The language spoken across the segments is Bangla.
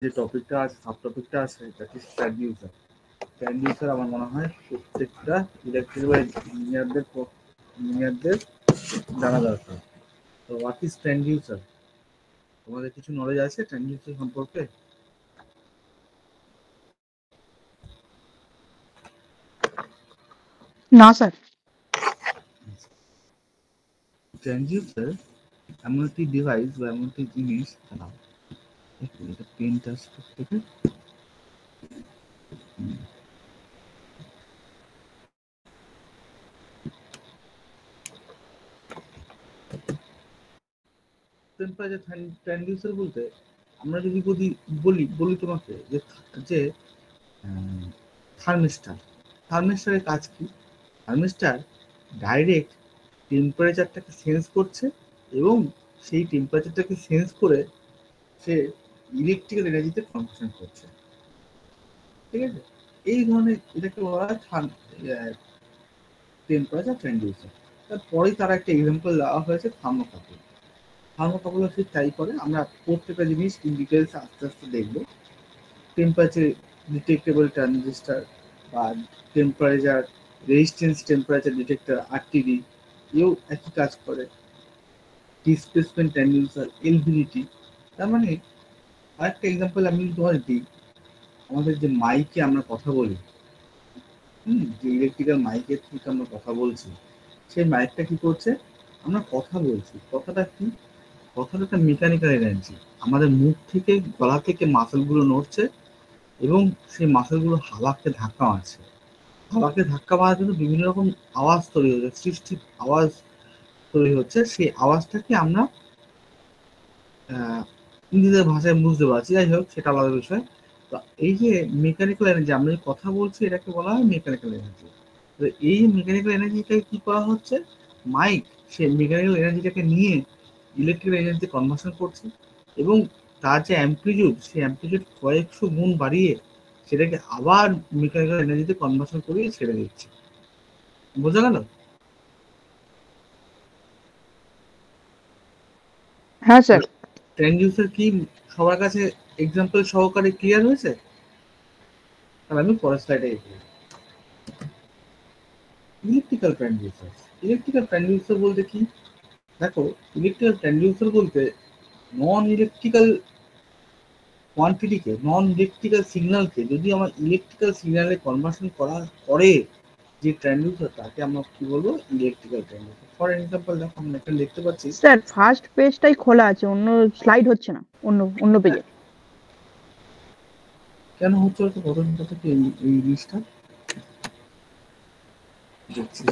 যে টপিকটা আছে, সাব টপিকটা আছে, দ্যাট ইজ ট্রান্সডিউসার। ট্রান্সডিউসার আমার মনে হয় প্রত্যেকটা ইলেকট্রিক্যাল ইঞ্জিনিয়ারদের জানা দরকার। তো হোয়াট ইজ ট্রান্সডিউসার? তোমাদের কিছু নলেজ আছে ট্রান্সডিউসার সম্পর্কে? না স্যার। ট্রান্সডিউসার এমন একটি ডিভাইস বা এমন একটি জিনিস, এটা পেন টাচ থেকে টেম্পারেচার ট্রান্সডিউসার বলতে আমরা যদি বলি তোমাকে যে থার্মিস্টারের কাজ কি? থার্মিস্টার ডাইরেক্ট টেম্পারেচারটাকে সেন্স করছে এবং সেই টেম্পারেচারটাকে সেন্স করে সে ইলেকট্রিক্যাল এনার্জিতে কনভার্সন করছে। ঠিক আছে, এই ধরনের এটাকে বলা হয় টেম্পারেচার ট্রান্সডিউসার। তারপরেই তারা একটা এক্সাম্পল দেওয়া হয়েছে থার্মোকাপল। থার্মোকাপল ঠিক তাই করে। আমরা প্রত্যেকটা জিনিস ইন ডিটেলস আস্তে আস্তে দেখবো। টেম্পারেচার ডিটেক্টেবল ট্রানজিস্টার বা temperature resistance temperature detector RTD, এও একই কাজ করে। Displacement transistor LVDT. তার মানে আরেকটা এক্সাম্পল আমি তোমার দিই, আমাদের যে মাইকে আমরা কথা বলি, যে ইলেকট্রিক্যাল মাইকের থেকে আমরা কথা বলছি, সেই মাইকটা কি করছে? আমরা কথা বলছি, কথাটা কি? কথাটা একটা মেকানিক্যাল এনার্জি। আমাদের মুখ থেকে গলা থেকে মাসেলগুলো নড়ছে এবং সেই মাসেলগুলো হাওয়াকে ধাক্কা মারছে। হাওয়াকে ধাক্কা মারার জন্য বিভিন্ন রকম আওয়াজ তৈরি হচ্ছে, সৃষ্টির আওয়াজ তৈরি হচ্ছে। সেই আওয়াজটাকে আমরা নিজেদের ভাষায় বুঝতে পারছি। যাই হোক, সেটা আলাদা বিষয়। তো এই যে মেকানিক্যাল এনার্জি, আমরা যে কথা বলছি, এটাকে বলা হয় মেকানিক্যাল এনার্জি। তো এই মেকানিক্যাল এনার্জিটাকে কি করা হচ্ছে? মাইক সে মেকানিক্যাল এনার্জিটাকে নিয়ে ইলেকট্রিক্যাল এনার্জিতে কনভার্সন করছে এবং তার যে অ্যাম্প্লিটিউড, সেই অ্যাম্প্লিটিউড কয়েকশো গুণ বাড়িয়ে সেটাকে আবার মেকানিক্যাল এনার্জিতে কনভার্সন করিয়ে ছেড়ে দিচ্ছে। বোঝা গেল? হ্যাঁ স্যার। ট্রান্সডিউসার কি সবার কাছে এক্সাম্পল সহকারে ক্লিয়ার হয়েছে? তাহলে আমি পরের স্লাইডে এগিয়ে। Electrical transducer. ইলেকট্রিক্যাল ট্রান্সডিউসার বলতে কি? দেখো, ইলেকট্রিক্যাল ট্রান্সডিউসার বলতে নন ইলেকট্রিক্যাল কোয়ান্টিটিকে, নন ইলেকট্রিক্যাল সিগন্যালকে যদি আমার ইলেকট্রিক্যাল সিগন্যালে কনভার্সন করে যে ট্রান্সডিউসার, তাকে আমরা কি বলবো? Electrical transducer. ফর এক্সাম্পল দেখো, আমরা এখানে দেখতে পাচ্ছি স্যার ফার্স্ট পেজটাই খোলা আছে, অন্য স্লাইড হচ্ছে না, অন্য পেজে। কেন হচ্ছে হয়তো প্রথম কথা কি এই জিনিসটা দেখছি।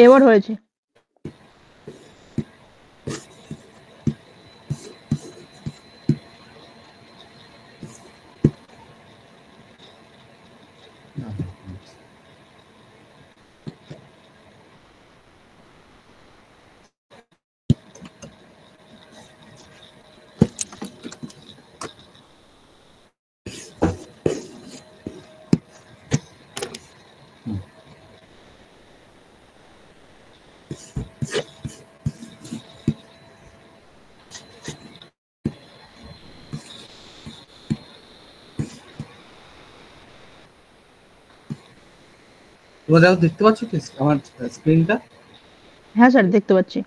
এবার হয়েছে। তোমরা দেখো, দেখতে পাচ্ছ কি আমার স্ক্রিনটা? হ্যাঁ স্যার, দেখতে পাচ্ছি।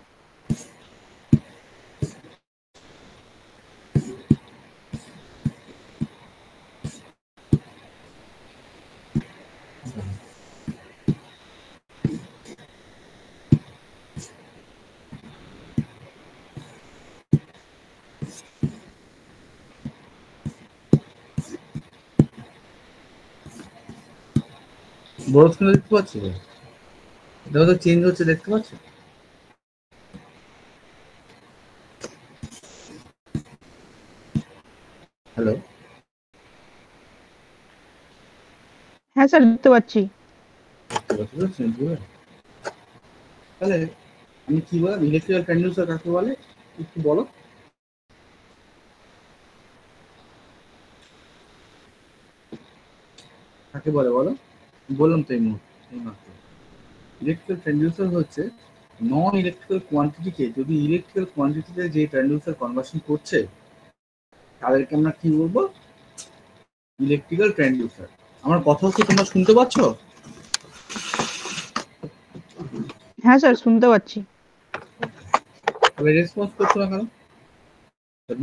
বড় স্ক্রিনে দেখতে পাচ্ছ? দেখো তো চেঞ্জ হচ্ছে, দেখতে পাচ্ছ? হ্যালো? হ্যাঁ স্যার, দেখতে পাচ্ছি। তাহলে আমি কি বললাম? ইলেকট্রিক্যাল ট্রান্সডিউসার কাকে বলে একটু বলো। কাকে বলে বলো? বললাম তো এই মাত্র। ইলেকট্রিক্যাল ট্রান্সডিউসার হচ্ছে নন ইলেকট্রিক্যাল কোয়ান্টিটিকে যদি ইলেকট্রিক্যাল কোয়ান্টিটিতে যে ট্রান্সডিউসার কনভার্সন করছে, তাদেরকে আমরা কি বলবো? Electrical transducer. আমার কথা কি তোমরা শুনতে পাচ্ছ? হ্যাঁ স্যার, শুনতে পাচ্ছি। তবে রেসপন্স করছো না কেন?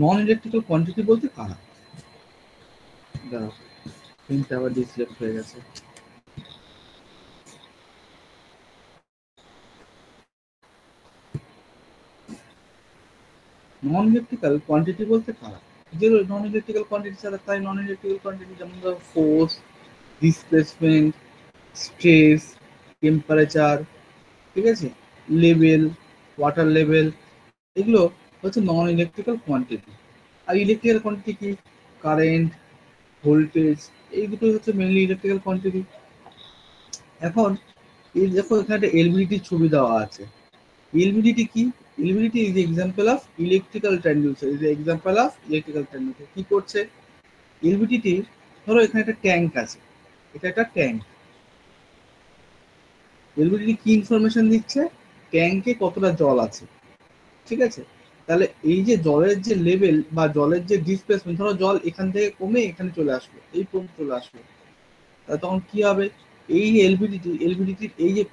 নন ইলেকট্রিক্যাল কোয়ান্টিটি বলতে কারা? দাঁড়াও, প্রিন্ট আবার ডিসলেক্ট হয়ে গেছে। নন ইলেকট্রিক্যাল কোয়ান্টিটি বলতে কারা? যে নন ইলেকট্রিক্যাল কোয়ান্টিটি ছাড়া, তাই নন ইলেকট্রিক্যাল কোয়ান্টিটি যেমন ধরো ফোর্স, ডিসপ্লেসমেন্ট, স্ট্রেস, টেম্পারেচার, ঠিক আছে, লেভেল, ওয়াটার লেভেল, এগুলো হচ্ছে নন ইলেকট্রিক্যাল কোয়ান্টিটি। আর ইলেকট্রিক্যাল কোয়ান্টিটি কি? কারেন্ট, ভোল্টেজ, এই দুটোই হচ্ছে মেনলি ইলেকট্রিক্যাল কোয়ান্টিটি। এখন এই দেখো এখানে একটা এলভিডিটির ছবি দেওয়া আছে। এলভিডিটি কি? LVDT is example of electrical transducer, is example of electrical transducer. কি করছে এলভিডিটি? ধরো এখানে একটা ট্যাঙ্ক আছে, এটা একটা ট্যাঙ্ক। এলভিডিটি কি ইনফরমেশন দিচ্ছে? ট্যাঙ্কে কতটা জল আছে, ঠিক আছে। তাহলে এই যে জলের যে লেভেল বা জলের যে ডিসপ্লেসমেন্ট, ধরো জল এখান থেকে কমে এখানে চলে আসলো, এই পর্যন্ত চলে আসলো, তাহলে তখন কি হবে? এই এলভিডিটির এই যে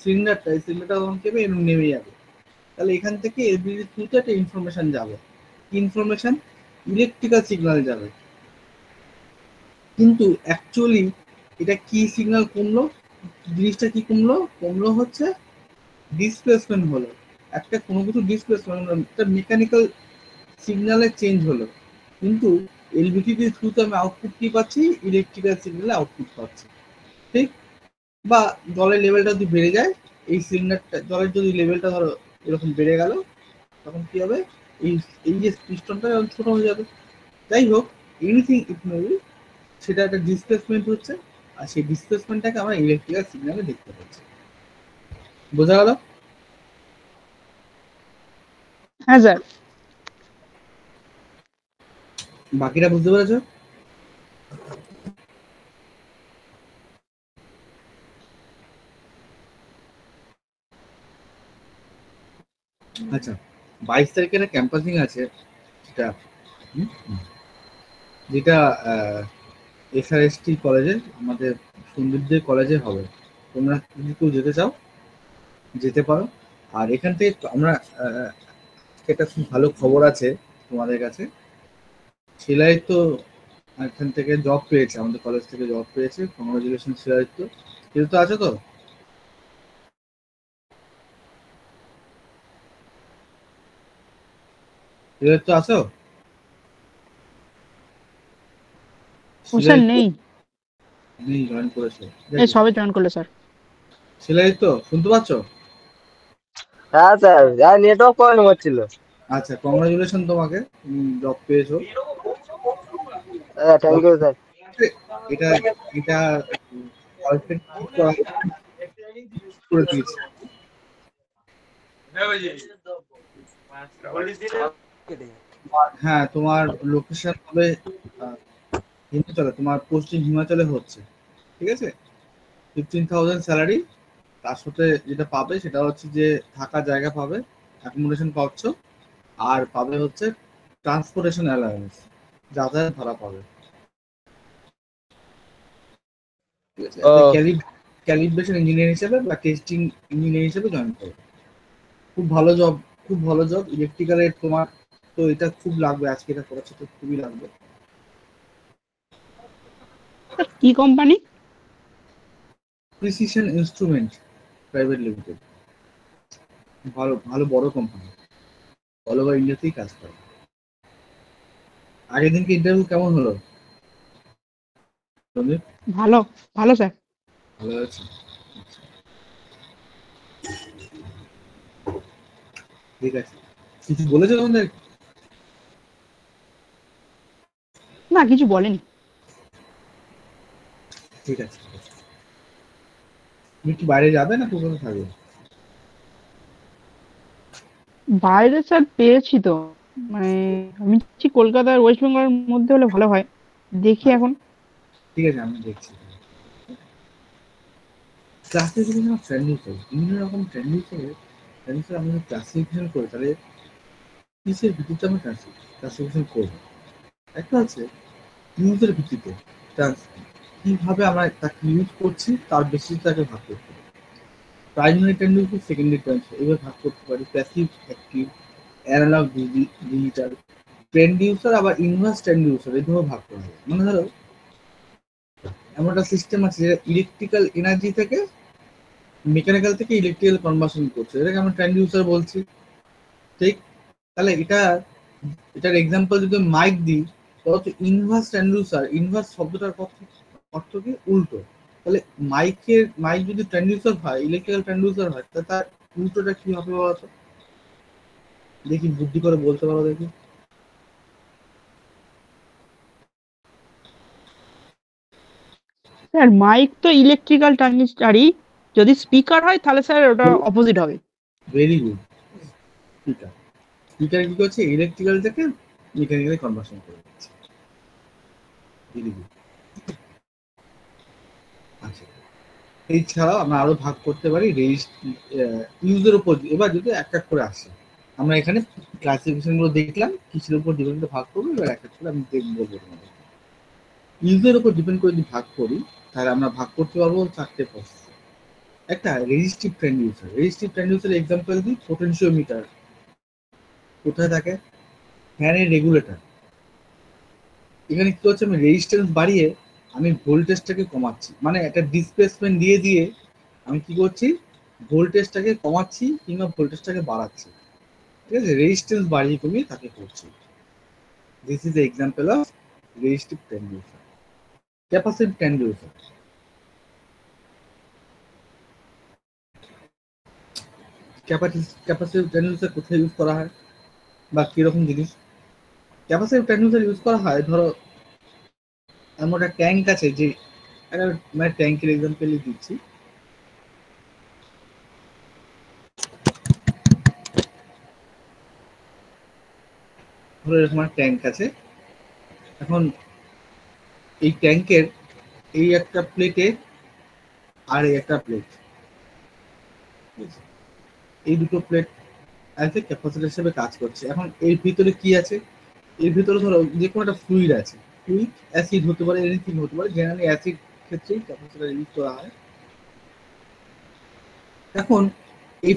সিলিন্ডারটা, এই সিলিন্ডারটা তখন কেমে নেমে যাবে। তাহলে এখান থেকে এলভিডিটির থ্রুতে একটা ইনফরমেশন যাবে। কি ইনফরমেশন? ইলেকট্রিক্যাল সিগন্যাল যাবে। কিন্তু অ্যাকচুয়ালি এটা কি সিগন্যাল কমলো? জিনিসটা কি কমলো? কমলো হচ্ছে ডিসপ্লেসমেন্ট হলো, একটা কোনো কিছু ডিসপ্লেসমেন্ট হলো, একটা মেকানিক্যাল সিগন্যালের চেঞ্জ হলো। কিন্তু এলভিডিটির থ্রুতে আমি আউটপুট কি পাচ্ছি? ইলেকট্রিক্যাল সিগন্যালে আউটপুট পাচ্ছি, ঠিক। বা জলের লেভেলটা যদি বেড়ে যায়, এই সিলিন্ডারটা, জলের যদি লেভেলটা ধরো এরকম বেড়ে গেল, তখন কি হবে? এই এই যে পিস্টনটা ছোট হয়ে যাবে। যাই হোক, এনিথিং ইট মে বি, সেটা একটা ডিসপ্লেসমেন্ট হচ্ছে, আর সেই ডিসপ্লেসমেন্টটাকে আমরা ইলেকট্রিক্যাল সিগন্যালে দেখতে পাচ্ছি। বোঝা গেল? হ্যাঁ স্যার। বাকিটা বুঝতে পেরেছো? আচ্ছা, 22 তারিখে একটা ক্যাম্পাসিং আছে, যেটা যেটা এসআরএসটি কলেজে, আমাদের সন্দীপদের কলেজে হবে। তোমরা যদি কেউ যেতে চাও যেতে পারো। আর এখান থেকে আমরা একটা খুব ভালো খবর আছে তোমাদের কাছে। শিলাদিত্য এখান থেকে জব পেয়েছে, আমাদের কলেজ থেকে জব পেয়েছে। কংগ্রাচুলেশন শিলাদিত্য। শিলাদিত্য আছে তো? শিলাদিত্য আছো? স্যার নেই, নেই, জয়েন করেছে। এই সবে জয়েন করলো স্যার। শিলাদিত্য শুনতে পাচ্ছ? হ্যাঁ স্যার, নেটওয়ার্ক প্রবলেম হচ্ছিল। আচ্ছা, কংগ্রাচুলেশন তোমাকে, তুমি জব পেয়েছো। Thank you sir. এটা এটা করে দিয়েছে। হ্যাঁ, তোমার লোকেশন হবে হিমাচলে, তোমার পোস্টিং হিমাচলে হচ্ছে, ঠিক আছে। 15,000 স্যালারি, তার সাথে যেটা পাবে সেটা হচ্ছে যে থাকার জায়গা পাবে, অ্যাকোমোডেশন পাচ্ছ, আর পাবে হচ্ছে ট্রান্সপোর্টেশন অ্যালাউন্স, যাতায়াত ভাড়া পাবে, ঠিক আছে। ক্যালিব্রেশন ইঞ্জিনিয়ার হিসেবে বা টেস্টিং ইঞ্জিনিয়ার হিসেবে জয়েন করবে। খুব ভালো জব, খুব ভালো জব ইলেকট্রিক্যালের। তোমার তো এটা খুব লাগবে, আজকে এটা করাচ্ছে তো খুবই লাগবে। কি company? Precision instrument private limited, ভালো ভালো বড় কোম্পানি, অল ওভার ইন্ডিয়াতেই কাজ করে। আগের দিনকে ইন্টারভিউ কেমন হলো? ভালো, ভালো স্যার। ভালো হয়েছে, ঠিক আছে। কিছু বলেছো তোমাদের? না, কিছু বলেনি। ঠিক আছে, তুমি কি বাইরে যাবে না কোথাও থাকবে? বাইরে স্যার পেয়েছি তো, মানে আমি চাচ্ছি কলকাতার ওয়েস্ট বেঙ্গলের মধ্যে হলে ভালো হয়, দেখি এখন। ঠিক আছে, আমি দেখছি। ক্লাসিফিকেশন অফ ট্রানজিশন, বিভিন্ন রকম ট্রানজিশন আমি ক্লাসিফিকেশন করি, তাহলে কিসের ভিত্তিতে আমি ক্লাসিফিকেশন করবো? একটা হচ্ছে ইউজের ভিত্তিতে কিভাবে আমরা তাকে ইউজ করছি তার বেসিস তাকে ভাগ করতে পারি। প্রাইমারি ট্রান্সডিউসার, সেকেন্ডারি ট্রান্সডিউসার এভাবে ভাগ করতে পারি। Passive, active, analog, digital, transducer আবার ইনভার্স ট্রান্সডিউসার এইভাবে ভাগ করা হয়। মানে ধরো এমন একটা সিস্টেম আছে যেটা ইলেকট্রিক্যাল এনার্জি থেকে মেকানিক্যাল থেকে ইলেকট্রিক্যাল কনভার্সন করছে, এটাকে আমরা ট্রান্সডিউসার বলছি, ঠিক? তাহলে এটার এক্সাম্পল যদি মাইক দিই, তাহলে হচ্ছে ইনভার্স ট্রান্সডিউসার। ইনভার্স শব্দটার অর্থ কি? উল্টো। তাহলে মাইক যদি ট্রান্সডিউসার হয়, ইলেকট্রিক্যাল ট্রান্সডিউসার হয়, তাহলে তার উল্টোটা কি হবে বলতো? দেখি বুদ্ধি করে বলতে পারো দেখি। স্যার মাইক তো ইলেকট্রিক্যাল ট্রানজিস্টারই, যদি স্পিকার হয় তাহলে স্যার ওটা অপোজিট হবে। Very good. স্পিকার কি করছে? ইলেকট্রিক্যাল থেকে মেকানিক্যালি কনভার্সন করে দিচ্ছে। Very good. আচ্ছা, এছাড়াও আমরা আরো ভাগ করতে পারি ইউজের উপর। এবার যদি এক এক করে আসে, আমরা এখানে ক্লাসিফিকেশন গুলো দেখলাম, কিছুর উপর ডিপেন্ড করে ভাগ করবো। এবার এক এক করে আমি বলবো তোমাদের। ইউজের উপর ডিপেন্ড করে যদি ভাগ করি, তাহলে আমরা ভাগ করতে পারবো 4টে প্রসেস। একটা resistive transducer. Resistive transducer example দিই, পোটেনশিওমিটার কোথায় থাকে? ফ্যানের রেগুলেটর। এখানে কি হচ্ছে? আমি রেজিস্ট্যান্স বাড়িয়ে আমি ভোল্টেজটাকে কমাচ্ছি, মানে একটা ডিসপ্লেসমেন্ট দিয়ে দিয়ে আমি কি করছি? ভোল্টেজটাকে কমাচ্ছি কিংবা ভোল্টেজটাকে বাড়াচ্ছি, ঠিক আছে? রেজিস্ট্যান্স বাড়িয়ে কমিয়ে তাকে করছি। This is example of resistive transducer. Capacitive transducer. Capacitive transducer কোথায় ইউজ করা হয় বা কিরকম জিনিস? ক্যাপাসিটিভ ট্রান্সডিউসার ইউজ করা হয়, ধরো এমন একটা ট্যাঙ্ক আছে, যে একটা মানে ট্যাঙ্কের এক্সাম্পলই দিচ্ছি। ধরো এরকম একটা ট্যাঙ্ক আছে। এখন এই ট্যাঙ্কের এই একটা প্লেটে আর এই একটা প্লেট, এই দুটো প্লেট আছে ক্যাপাসিটর হিসেবে কাজ করছে। এখন এর ভিতরে কি আছে? এর ভিতরে ধরো যে কোনো একটা ফ্লুইড আছে। ফ্লুইড অ্যাসিড হতে পারে, এনিথিং হতে পারে, জেনারেলি অ্যাসিড ক্ষেত্রেই ক্যাপাসিটর ইউজ করা হয়। এখন এই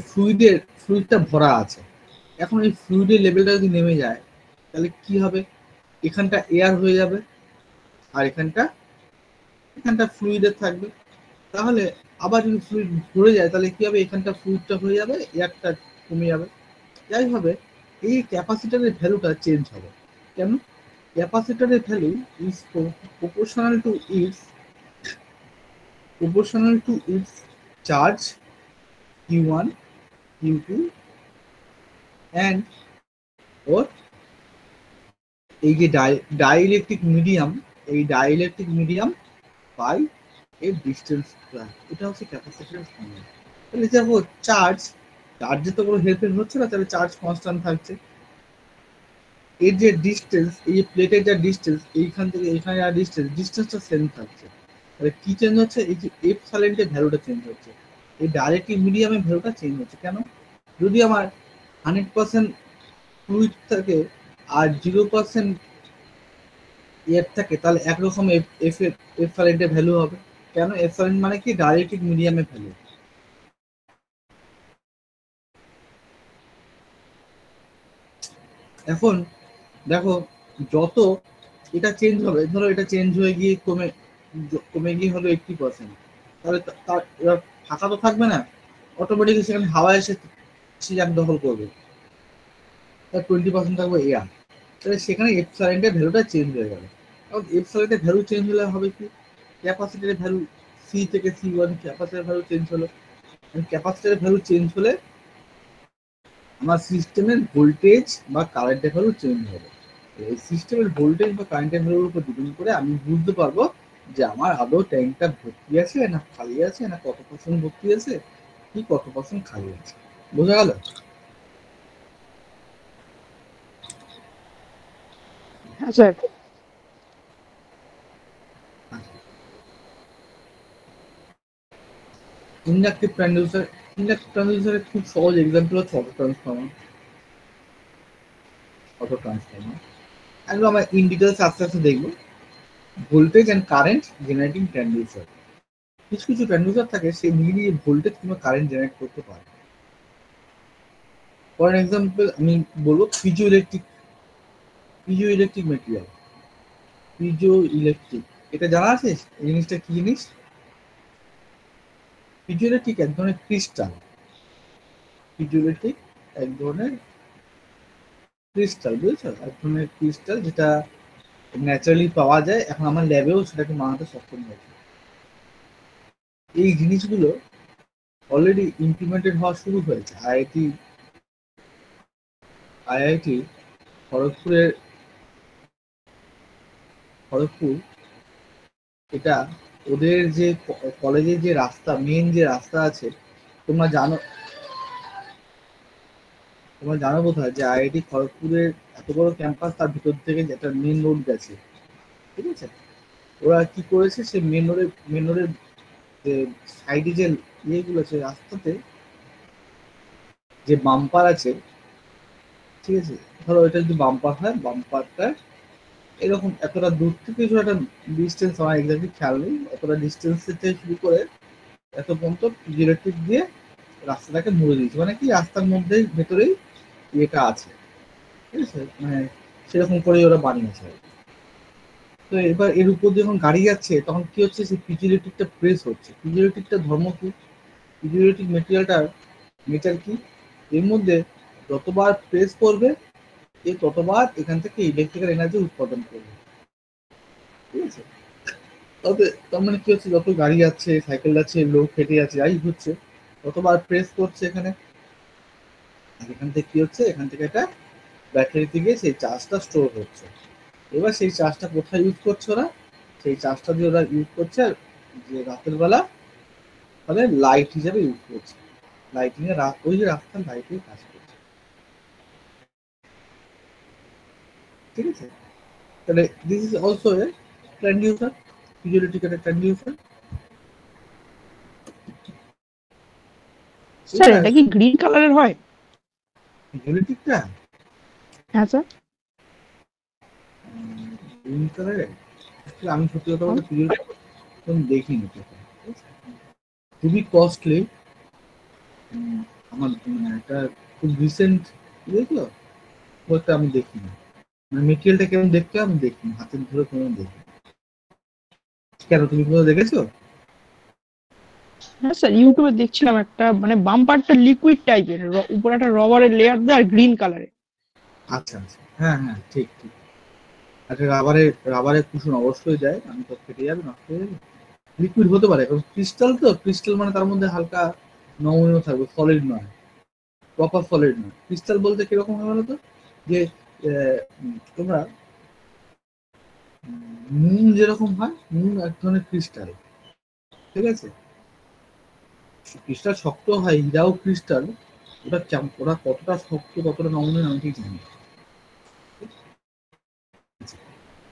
ফ্লুইডটা ভরা আছে। এখন এই ফ্লুইডের লেভেলটা যদি নেমে যায়, তাহলে কি হবে? এখানটা এয়ার হয়ে যাবে, আর এখানটা ফ্লুইডের থাকবে। তাহলে আবার যদি ফ্লুইড ভরে যায়, তাহলে কি হবে? এখানটা ফ্লুইডটা হয়ে যাবে, এয়ারটা কমে যাবে। যাই হবে, এই ক্যাপাসিটরের ভ্যালুটা চেঞ্জ হবে। কেন? ক্যাপাসিটরের value is proportional to its charge Q1, Q2 and or এই যে ডাইইলেকট্রিক মিডিয়াম বাই এর ডিস্টেন্স। এটা হচ্ছে ক্যাপাসিটরের ফর্মুলা। তাহলে দেখো চার্জে তো কোনো হেরফের হচ্ছে না, তাহলে চার্জ কনস্ট্যান্ট থাকছে। এর যে ডিস্টেন্স, এই যে প্লেটের যা ডিস্টেন্স, এইখান থেকে এখানে যা ডিস্টেন্সটা সেম থাকছে। তাহলে কি চেঞ্জ হচ্ছে? এই যে এপসাইলেন্টের ভ্যালুটা চেঞ্জ হচ্ছে, এই ডাইরেক্টলি মিডিয়ামের ভ্যালুটা চেঞ্জ হচ্ছে। কেন? যদি আমার 100% ফ্লুইড থাকে আর 0% এর থাকে, তাহলে একরকম এপসাইলেন্টের ভ্যালু হবে। কেন? এপসাইলেন্ট মানে কি? ডাইরেক্টলি মিডিয়ামের ভ্যালু। এখন দেখো, যত এটা চেঞ্জ হবে, ধরো এটা চেঞ্জ হয়ে গিয়ে কমে গিয়ে হলো 80%, তাহলে তার ফাঁকা তো থাকবে না, অটোমেটিক্যালি সেখানে হাওয়া এসে জায়গা দখল করবে, তার 20% থাকবে এয়ার। তাহলে সেখানে এপসাইলেন্টের ভ্যালুটা চেঞ্জ হয়ে গেল। এখন এপসাইলেন্টের ভ্যালু চেঞ্জ হলে হবে কি? ক্যাপাসিটির ভ্যালু সি থেকে C1, ক্যাপাসিটির ভ্যালু চেঞ্জ হলো। ক্যাপাসিটির ভ্যালু চেঞ্জ হলে আমার সিস্টেমের ভোল্টেজ বা কারেন্টের ভ্যালু চেঞ্জ হবে। এই সিস্টেমের ভোল্টেজ বা কারেন্টের ভ্যালুর উপর ডিপেন্ড করে আমি বুঝতে পারবো যে আমার আদৌ ট্যাঙ্কটা ভর্তি আছে না খালি আছে, না কত পার্সেন্ট ভর্তি আছে কি কত পার্সেন্ট খালি আছে। বোঝা গেল? হ্যাঁ স্যার। ইন্ডাকটিভ ট্রান্সডিউসারের খুব সহজ এক্সাম্পল হচ্ছে অটো ট্রান্সফর্মার। একদম আমরা ইন ডিটেলস আস্তে আস্তে দেখবো। Voltage and current generating transducer, কিছু কিছু ট্রান্সডিউসার থাকে সে মিলিয়ে ভোল্টেজ কিংবা কারেন্ট জেনারেট করতে পারে। ফর এক্সাম্পল আমি বলবো পিজো ইলেকট্রিক মেটেরিয়াল। পিজো ইলেকট্রিক, এটা জানা আছে এই জিনিসটা কি জিনিস? পিজো ইলেকট্রিক এক ধরনের ক্রিস্টাল। পিজো ইলেকট্রিক এক ধরনের ক্রিস্টাল, বুঝেছো? এক ধরনের ক্রিস্টাল যেটা ন্যাচারালি পাওয়া যায়, এখন আমার ল্যাবেও সেটাকে বানাতে সক্ষম হয়েছে। এই জিনিসগুলো অলরেডি ইমপ্লিমেন্টেড হওয়া শুরু হয়েছে। আইআইটি খড়গপুর এটা ওদের যে কলেজের যে রাস্তা, মেন যে রাস্তা আছে, তোমরা জানো বোধহয় যে আইআইটি খড়গপুরের এত বড় ক্যাম্পাস, তার ভিতর থেকে একটা মেন রোড গেছে, ঠিক আছে? ওরা কি করেছে, সে মেন রোডের যে সাইডে যে ইয়েগুলো আছে রাস্তাতে, যে বাম্পার আছে, ঠিক আছে, ধরো এটা যদি বাম্পার হয়, বাম্পারটা এরকম এতটা দূর থেকে একটা ডিস্টেন্স, আমার এক্সাক্টলি খেয়াল নেই, এতটা ডিস্টেন্স থেকে শুরু করে এত পর্যন্ত ইলেকট্রিক দিয়ে রাস্তাটাকে মুড়ে দিয়েছে। মানে কি রাস্তার মধ্যে ভেতরেই ইয়েটা আছে, ঠিক আছে, মানে সেরকম করেই ওরা বানিয়েছে। তো এবার এর উপর যখন গাড়ি যাচ্ছে তখন কি হচ্ছে, সেই পিজোইলেকট্রিকটা প্রেস হচ্ছে। পিজোইলেকট্রিকটা ধর্ম কি? পিজোইলেকট্রিক মেটেরিয়ালটার নেচার কি? এর মধ্যে যতবার প্রেস করবে এ ততবার এখান থেকে ইলেকট্রিক্যাল এনার্জি উৎপাদন করবে, ঠিক আছে? তবে তার মানে কি হচ্ছে, যত গাড়ি যাচ্ছে, সাইকেল যাচ্ছে, লোক হেঁটে যাচ্ছে, যাই হচ্ছে, ততবার প্রেস করছে এখানে, আর এখান থেকে কি হচ্ছে, এখান থেকে একটা ব্যাটারিতে গিয়ে সেই চার্জটা স্টোর হচ্ছে। এবার সেই চার্জটা কোথায় ইউজ করছে ওরা? সেই চার্জটা দিয়ে ওরা ইউজ করছে যে রাতের বেলা, মানে লাইট হিসাবে ইউজ করছে। লাইটিং এ ওই যে রাস্তার লাইটে কাজ করছে, ঠিক আছে? তাহলে this is also a transducer, piezoelectric একটা ট্রান্সডিউসার। স্যার এটা কি গ্রিন কালারের হয়? পিজোইলেকট্রিকটা হ্যাঁ স্যার। গ্রিন কালারের, আমি সত্যি কথা বলতে পিজোইলেকট্রিক দেখিনি, খুবই কস্টলি। আমার মানে একটা খুব রিসেন্ট বুঝলো, ওটা আমি দেখিনি। মানে মেটেরিয়ালটা কেমন দেখতে আমি দেখিনি, হাতের ধরে কেমন দেখি। কেন, তুমি কোথাও দেখেছো? হ্যাঁ স্যার, ইউটিউবে দেখছিলাম একটা, মানে বাম্পারটা লিকুইড টাইপের, উপরে একটা রবারের লেয়ার দেয় আর গ্রিন কালারের। আচ্ছা আচ্ছা, হ্যাঁ হ্যাঁ, ঠিক ঠিক। আচ্ছা, রাবারের কুশন অবশ্যই দেয়, আমি তো ফেটে যাবে, নষ্ট হয়ে যাবে। লিকুইড হতে পারে, কারণ ক্রিস্টাল তো, ক্রিস্টাল মানে তার মধ্যে হালকা নমনীয় থাকবে, সলিড নয়, প্রপার সলিড নয়। ক্রিস্টাল বলতে কিরকম হয় বলো তো, যে তোমরা নুন যেরকম হয়, নুন এক ধরনের ক্রিস্টাল, ঠিক আছে? ক্রিস্টাল শক্ত হয়, হীরাও ক্রিস্টাল, ওটা কতটা শক্ত, কতটা নমনীয় আমি ঠিক জানি।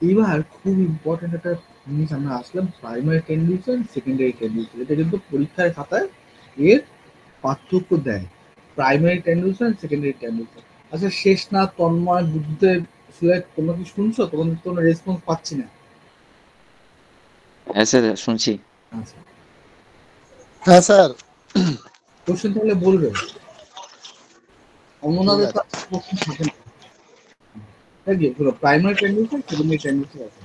এবার খুব ইম্পর্টেন্ট একটা জিনিস আমরা আসলাম, প্রাইমারি ট্রান্সডিউসার, সেকেন্ডারি ট্রান্সডিউসার। এটা কিন্তু পরীক্ষার খাতায় এর পার্থক্য দেয়, প্রাইমারি ট্রান্সডিউসার, সেকেন্ডারি ট্রান্সডিউসার। আচ্ছা, শেষনাথ, তন্ময়, বুদ্ধদেব, সুয়েদ, তোমরা কি শুনছো? তোমাদের কোনো রেসপন্স পাচ্ছি না। হ্যাঁ স্যার শুনছি। আচ্ছা, হ্যাঁ স্যার। কোশ্চেন তাহলে বলবে, অন্যদের ঠিক আছে। কোশ্চেন থাকে না। ঠিক আছে, হলো প্রাইমারি ট্রান্সডিউসার, সেকেন্ডারি ট্রান্সডিউসার আছে।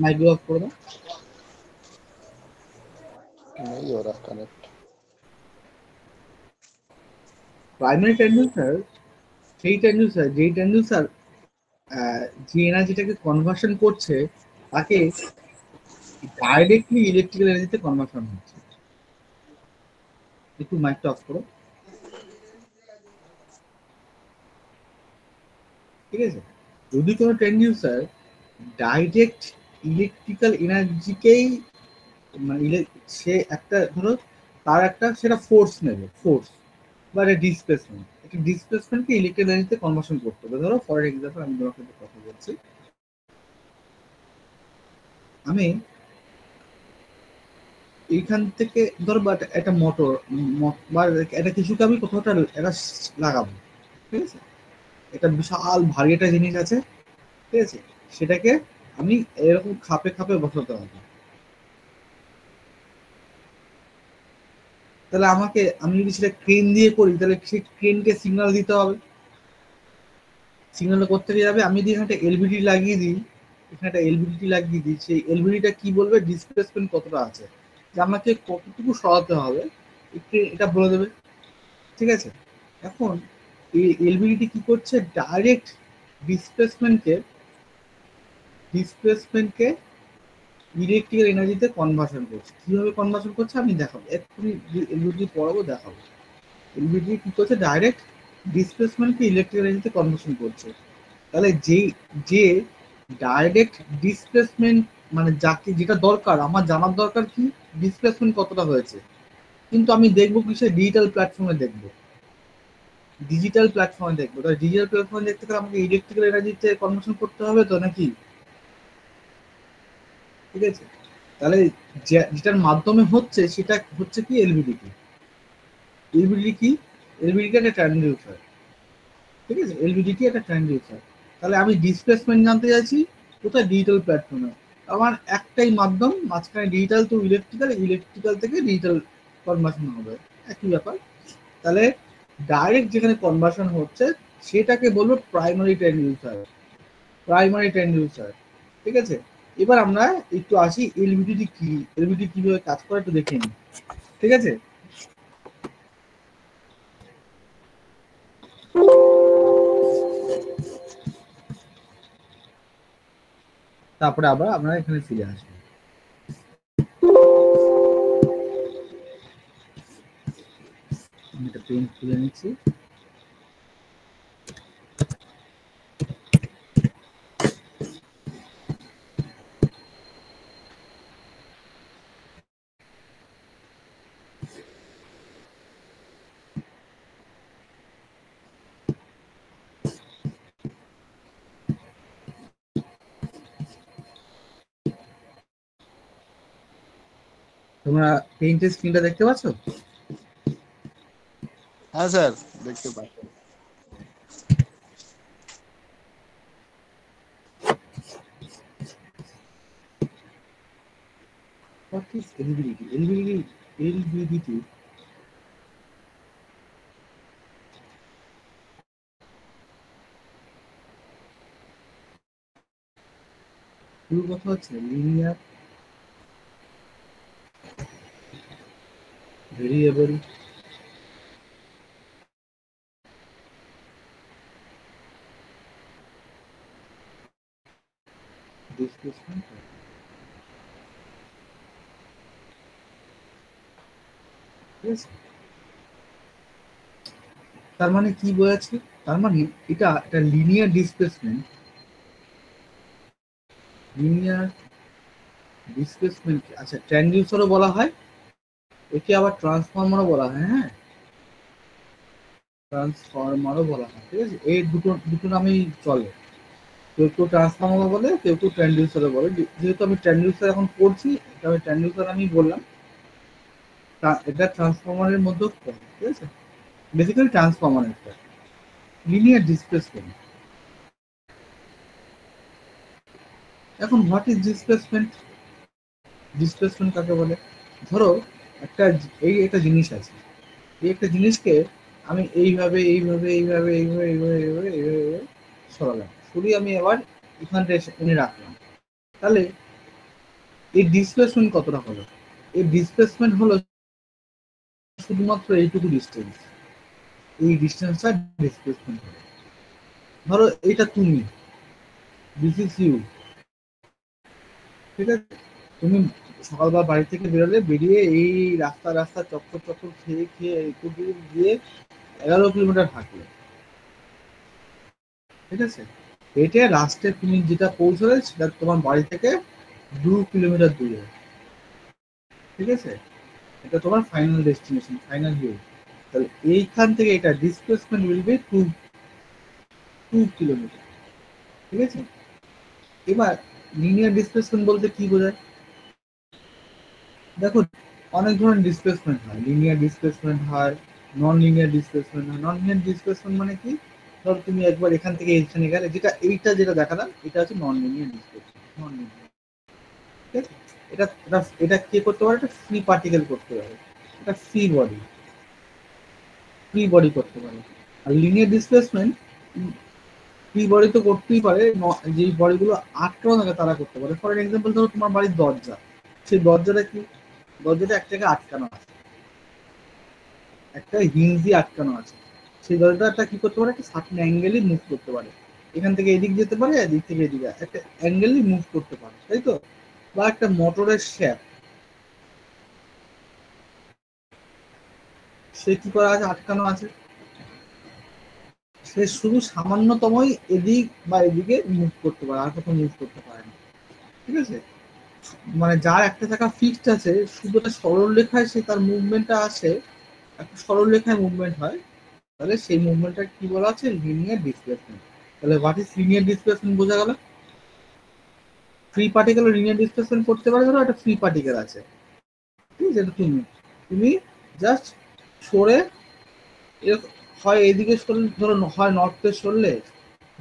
মাইক্রো অফ করে দাও। नहीं हो रहा कनेक्ट। প্রাইমারি ট্রান্সডিউসার সেই ট্রান্সডিউসার, যেই ট্রান্সডিউসার যে এনার্জিটাকে কনভার্সন করছে তাকে ডাইরেক্টলি ইলেকট্রিক্যাল এনার্জিতে কনভার্সন হচ্ছে। একটু মাইকটা অফ করো, ঠিক আছে? যদি কোনো ট্রান্সডিউসার ডাইরেক্ট ইলেকট্রিক্যাল এনার্জিকেই, মানে সে একটা ধরো তার একটা সেটা ফোর্স নেবে, ফোর্স বা একটা ডিসপ্লেসমেন্টকে ইলেকট্রিক্যাল এনার্জিতে কনভার্সন করতে হবে। ধরো ফর এক্সাম্পল আমি তোমাকে কথা বলছি, আমি এইখান থেকে ধরো বা একটা মোটর বা একটা কিছুকে আমি কোথাও একটা লাগাবো, ঠিক আছে? এটা বিশাল ভারী একটা জিনিস আছে, ঠিক আছে, সেটাকে আমি এরকম খাপে খাপে বসাতে হবে। তাহলে আমাকে, আমি যদি সেটা ক্রেন দিয়ে করি তাহলে সেই ক্রেনকে সিগন্যাল দিতে হবে। সিগন্যাল করতে যাবে, আমি যদি এখানে এলভিডি লাগিয়ে দিই, এখানে একটা এলভিডি লাগিয়ে দিই, সেই এলভিডিটা কি বলবে ডিসপ্লেসমেন্ট কতটা আছে, যে আমাকে কতটুকু সরাতে হবে এটা বলে দেবে। ঠিক আছে, এখন এই এলভিডিটি কি করছে, ডাইরেক্ট ডিসপ্লেসমেন্টকে ডিসপ্লেসমেন্টকে ইলেকট্রিক্যাল এনার্জিতে কনভার্সন করছে। কিভাবে কনভার্সন করছে আমি দেখাবো, এক্ষুনি এলভিডি পড়াবো দেখাবো। এলভিডি কি করছে, ডাইরেক্ট ডিসপ্লেসমেন্টকে ইলেকট্রিক্যাল এনার্জিতে কনভার্সন করছে। তাহলে যে ডাইরেক্ট ডিসপ্লেসমেন্ট, মানে যাকে যেটা দরকার, আমার জানার দরকার কি ডিসপ্লেসমেন্ট কতটা হয়েছে, কিন্তু আমি দেখবো কিসে, ডিজিটাল প্ল্যাটফর্মে দেখবো, ডিজিটাল প্ল্যাটফর্মে দেখবো। তাহলে ডিজিটাল প্ল্যাটফর্মে দেখতে গেলে আমাকে ইলেকট্রিক্যাল এনার্জিতে কনভার্সন করতে হবে তো নাকি? ঠিক আছে, তাহলে যেটার মাধ্যমে হচ্ছে সেটা হচ্ছে কি এলভিডিটি। এলভিডিটি কি, এলভিডিটি একটা ট্রান্সডিউসার। ঠিক আছে, এলভিডিটি একটা ট্রান্সডিউসার। তাহলে আমি ডিসপ্লেসমেন্ট জানতে চাইছি কোথায়, ডিজিটাল প্ল্যাটফর্মে। আমার একটাই মাধ্যম, মাঝখানে ডিজিটাল টু ইলেকট্রিক্যাল, ইলেকট্রিক্যাল থেকে ডিজিটাল কনভার্সন হবে, একই ব্যাপার। তাহলে ডাইরেক্ট যেখানে কনভার্সন হচ্ছে সেটাকে বলবো প্রাইমারি ট্রান্সডিউসার, প্রাইমারি ট্রান্সডিউসার। ঠিক আছে, এবার আমরা একটু আসি এলভিডিটি কি, এলভিডিটি কিভাবে কাজ করে একটু দেখে নিই। ঠিক আছে, তারপরে আবার আমরা এখানে ফিরে আসবো। আমি একটা পেন খুলে নিচ্ছি। তোমরা পেইন্টের স্ক্রিনটা দেখতে পাচ্ছ? হ্যাঁ স্যার, দেখতে পাচ্ছি। What is LVDT? LVDT পুরো কথা হচ্ছে লিনিয়ার ভেরিয়েবল ডিসপ্লেসমেন্ট। ঠিক আছে, তার মানে কি বোঝাচ্ছে, তার মানে এটা একটা লিনিয়ার ডিসপ্লেসমেন্ট, লিনিয়ার ডিসপ্লেসমেন্ট। আচ্ছা, ট্রান্সডিউসারও বলা হয়, একে আবার ট্রান্সফর্মারও বলা হয়। হ্যাঁ, ট্রান্সফর্মারও বলা হয়। ঠিক আছে, এই দুটো দুটো নামেই চলে, কেউ কেউ ট্রান্সফর্মার বলে, কেউ কেউ ট্রান্সডিউসারও বলে। যেহেতু আমি ট্রান্সডিউসার এখন পড়ছি, এটা আমি ট্রান্সডিউসার আমি বললাম, এটা ট্রান্সফর্মারের মধ্যেও পড়ে। ঠিক আছে, বেসিক্যালি ট্রান্সফর্মার একটা লিনিয়ার ডিসপ্লেসমেন্ট। এখন হোয়াট ইজ ডিসপ্লেসমেন্ট? ডিসপ্লেসমেন্ট কাকে বলে? ধরো একটা একটা জিনিস আছে, এই একটা জিনিসকে আমি এইভাবে এইভাবে এইভাবে এইভাবে এইভাবে এইভাবে এইভাবে এইভাবে সরালাম, সরিয়ে আমি আবার এখানটা এনে রাখলাম। তাহলে এই ডিসপ্লেসমেন্ট কতটা হলো? এই ডিসপ্লেসমেন্ট হলো শুধুমাত্র এইটুকু ডিস্টেন্স, এই ডিস্টেন্সটা ডিসপ্লেসমেন্ট হলো। ধরো এটা তুমি, দিস ইজ ইউ। ঠিক আছে, তুমি সকালবেলা বাড়ি থেকে বেরোলে, বেরিয়ে এই রাস্তা রাস্তা চক্কর চক্কর খেয়ে খেয়ে একটু গিয়ে 11 কিলোমিটার হাঁটলে। ঠিক আছে, এটা লাস্টে তুমি যেটা পৌঁছলে সেটা তোমার বাড়ি থেকে 2 কিলোমিটার দূরে। ঠিক আছে, এটা তোমার ফাইনাল ডেস্টিনেশন, ফাইনাল ভিউ। তাহলে এইখান থেকে এটা ডিসপ্লেসমেন্ট উইল বি 2 কিলোমিটার। ঠিক আছে, এবার লিনিয়ার ডিসপ্লেসমেন্ট বলতে কি বোঝায়? দেখো, অনেক ধরনের ডিসপ্লেসমেন্ট হয়, লিনিয়ার ডিসপ্লেসমেন্ট হয়, নন লিনিয়ার ডিসপ্লেসমেন্ট হয়। নন লিনিয়ার ডিসপ্লেসমেন্ট মানে কি? ধরো তুমি একবার এখান থেকে এখানে গেলে, যেটা দেখালাম এটা হচ্ছে non linear displacement, non linear. ঠিক আছে, এটা এটা এটা কে করতে পারে? এটা ফ্রি পার্টিকেল করতে পারে, এটা ফ্রি বডি করতে পারে। আর লিনিয়ার ডিসপ্লেসমেন্ট ফ্রি বডি তো করতেই পারে, যেই বডিগুলো আটকানো থাকে তারা করতে পারে। ফর এক্সাম্পল ধরো তোমার বাড়ির দরজা, সেই দরজাটা কি, দরজাটা এক জায়গায় আটকানো আছে, একটা হিঞ্জ দিয়ে আটকানো আছে, সেই দরজাটা কি করতে পারে? একটা সার্টেন অ্যাঙ্গেলই মুভ করতে পারে, এখান থেকে এদিক যেতে পারে, এদিক থেকে এদিকে একটা অ্যাঙ্গেলই মুভ করতে পারে, তাই তো? বা একটা মোটরের শ্যাফট, সে কি করা আছে? আটকানো আছে, সে শুধু সামান্যতমই এদিক বা এদিকে মুভ করতে পারে, আর কোথাও মুভ করতে পারে না। ঠিক আছে, মানে যার একটা জায়গা ফিক্সড আছে, শুধু একটা সরল রেখায় সে তার মুভমেন্টটা আসে, একটা সরল রেখায় মুভমেন্ট হয়, তাহলে সেই মুভমেন্টটা কি বলা আছে? Linear displacement. তাহলে হোয়াট ইজ লিনিয়ার ডিসপ্লেসমেন্ট বোঝা গেল। ফ্রি পার্টিকেল লিনিয়ার ডিসপ্লেসমেন্ট করতে পারে। ধরো একটা ফ্রি পার্টিকেল আছে, ঠিক আছে, তুমি জাস্ট সরে হয় এদিকে সরলে, ধরো হয় নর্থে সরলে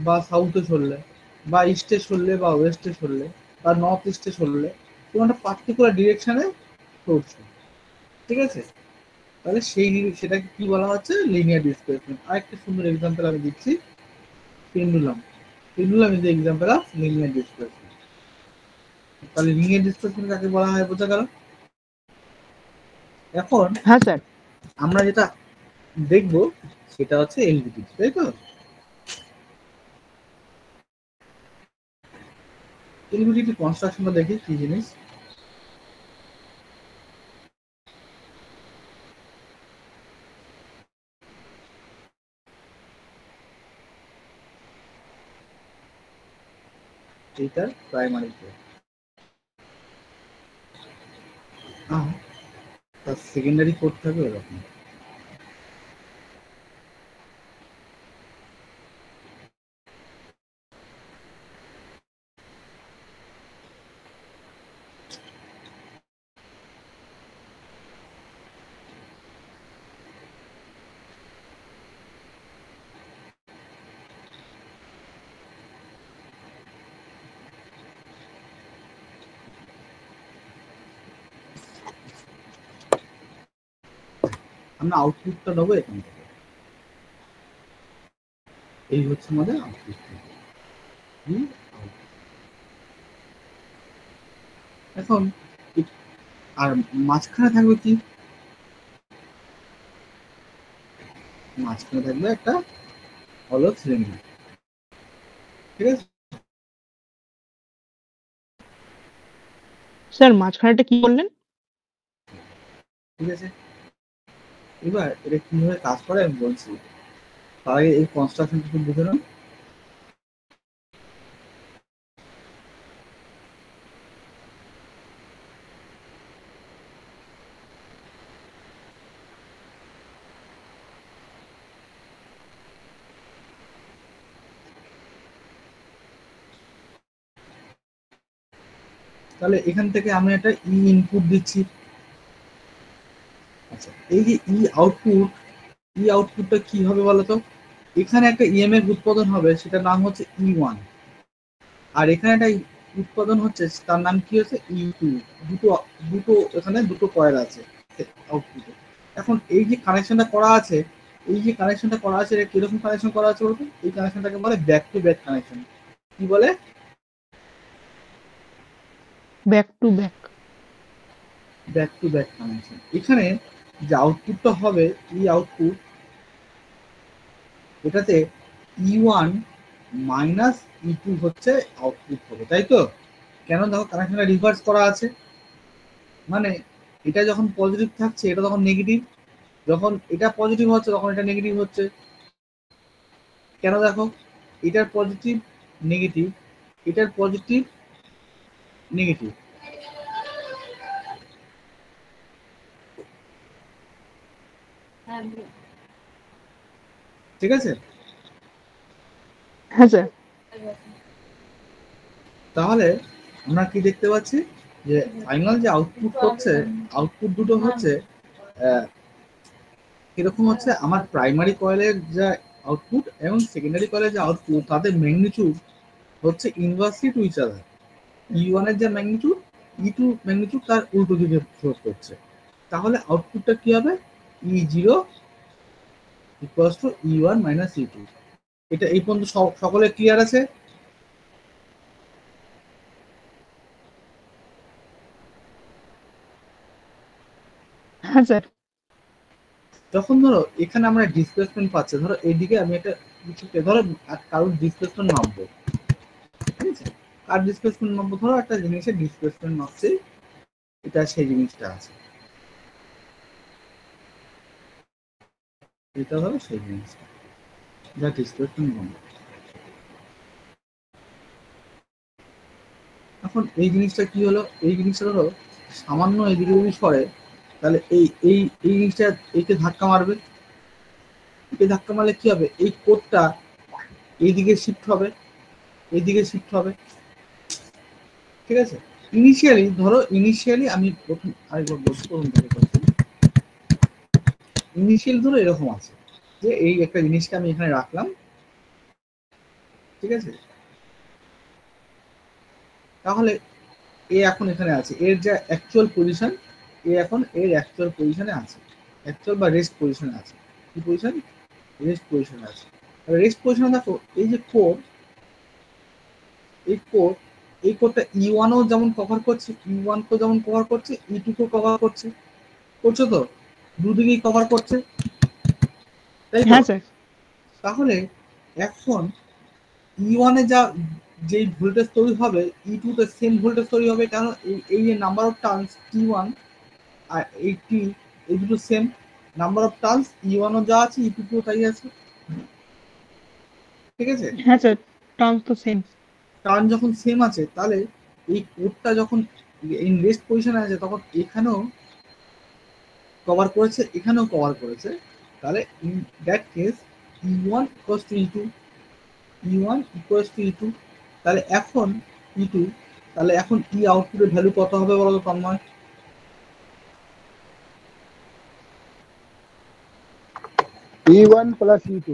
বা সাউথে সরলে বা ইস্টে সরলে বা ওয়েস্টে সরলে বা নর্থ ইস্টে সরলে, তুমি একটা পার্টিকুলার ডিরেকশনে সরছো। ঠিক আছে, তাহলে সেটাকে কি বলা হচ্ছে? Linear displacement. আরেকটা সুন্দর এক্সাম্পল আমি দিচ্ছি, pendulum. Pendulum is example of linear displacement. তাহলে লিনিয়ার ডিসপ্লেসমেন্ট কাকে বলা হয় বোঝা গেল। এখন হ্যাঁ স্যার। আমরা যেটা দেখবো সেটা হচ্ছে এলভিটি, তাই তো? এলভিটি কনস্ট্রাকশনটা দেখি কি জিনিস। এইটার প্রাইমারি কোড, তার সেকেন্ডারি কোড থাকবে এরকম। আমরা আউটপুটটা নেবো এখান থেকে, এই হচ্ছে আমাদের আউটপুট। এখন আর মাঝখানে থাকবে কি? মাঝখানে থাকবে একটা হলো সিলিন্ডার। ঠিক আছে, স্যার মাঝখানেটা কি বললেন? ঠিক আছে, এবার এটা কিভাবে কাজ করে আমি বলছি, তার আগে এই কনস্ট্রাকশনটা একটু বুঝে নাও। তাহলে এখান থেকে আমি একটা ই ইনপুট দিচ্ছি। আচ্ছা, এই যে ই আউটপুটটা কি হবে বলতো? এখানে একটা ইএমএফ উৎপাদন হবে, সেটার নাম হচ্ছে ই1। আর এখানে একটা উৎপাদন হচ্ছে, তার নাম কি হচ্ছে? ই2। দুটো দুটো এখানে দুটো কয়েল আছে আউটপুটে। এখন এই যে কানেকশনটা করা আছে, এটা কিরকম কানেকশন করা আছে বলতো? এই কানেকশনটাকে বলে ব্যাক টু ব্যাক কানেকশন। কি বলে? Back to back. Back to back connection. এখানে যে আউটপুটটা হবে, এই আউটপুট, এটাতে ই1 মাইনাস ই2 হচ্ছে আউটপুট হবে, তাই তো? কেন? দেখো কানেকশনটা রিভার্স করা আছে, মানে এটা যখন পজিটিভ থাকছে এটা তখন নেগেটিভ, যখন এটা পজিটিভ হচ্ছে তখন এটা নেগেটিভ হচ্ছে। কেন? দেখো, এটার পজিটিভ নেগেটিভ, এটার পজিটিভ নেগেটিভ। ঠিক আছে, হ্যাঁ স্যার। তাহলে আমরা কি দেখতে পাচ্ছি যে ফাইনাল যে আউটপুট হচ্ছে, আউটপুট দুটো হচ্ছে কিরকম হচ্ছে? আমার প্রাইমারি কয়েলের যা আউটপুট এবং সেকেন্ডারি কয়েলের যে আউটপুট তাদের ম্যাগনিটিউড হচ্ছে inversely two each other. E1 এর যে ম্যাগনিটিউড E2 ম্যাগনিটিউড তার উল্টো দিকে ফ্লো করছে, তাহলে আউটপুটটা কি হবে? E0 equals to E1 minus E2। এটা এই পর্যন্ত সকলে ক্লিয়ার আছে? হ্যাঁ স্যার। যখন ধরো এখানে আমরা ডিসপ্লেসমেন্ট পাচ্ছি, ধরো এইদিকে আমি একটা কিছুকে ধরো কারোর ডিসপ্লেসমেন্ট মাপবো, ঠিক আছে? আর ডিসপ্লেসমেন্ট মাপবো, ধরো একটা জিনিসের ডিসপ্লেসমেন্ট মাপছি, এটা সেই জিনিসটা আছে, এটা হলো সেই জিনিসটা যা ডিসপ্লেসমেন্ট মাপবো। এখন এই জিনিসটা কি হলো? এই জিনিসটা ধরো সামান্য এদিকে যদি সরে, তাহলে এই এই এই জিনিসটা একে ধাক্কা মারবে, একে ধাক্কা মারলে কি হবে? এই কোডটা এইদিকে শিফট হবে, এইদিকে শিফট হবে, ঠিক আছে? ইনিশিয়ালি আমি প্রথম আরেকবার বলছি, প্রথম থেকে বলছি, ইনিশিয়াল ধরো এরকম আছে যে এই একটা জিনিসকে আমি এখানে রাখলাম, ঠিক আছে? তাহলে এ এখন এখানে আছে, এর যা অ্যাকচুয়াল পজিশন, এ এখন এর অ্যাকচুয়াল পজিশনে আছে, অ্যাকচুয়াল বা রেস্ট পজিশনে আছে। কি পজিশন? রেস্ট পজিশনে আছে। রেস্ট পজিশনে দেখো এই যে কোড, এই কোডটা E1 ও যেমন কভার করছে, E1 কেও যেমন কভার করছে, E2 কেও কভার করছে, করছো তো? দুদিকেই কভার করছে, তাই তো? হ্যাঁ স্যার। তাহলে এখন E1 এ যা যেই ভোল্টেজ তৈরি হবে, E2 তে সেম ভোল্টেজ তৈরি হবে, কারণ এই যে নাম্বার অফ টার্নস T1 আর এই T, এই দুটো same number of turns, E1 ও যা আছে E2 তেও তাই আছে, ঠিক আছে? হ্যাঁ স্যার, টার্মস তো সেম। টার্ন যখন সেম আছে, তাহলে এই কোডটা যখন ইন রেস্ট পজিশনে আছে, তখন এখানেও কভার করেছে, এখানেও কভার করেছে, তাহলে in that case E1 equals to E2, E1 equals to E2। তাহলে এখন E2, তাহলে এখন E আউটপুটের ভ্যালু কত হবে বলো তো Tanmoy? E1 plus E2।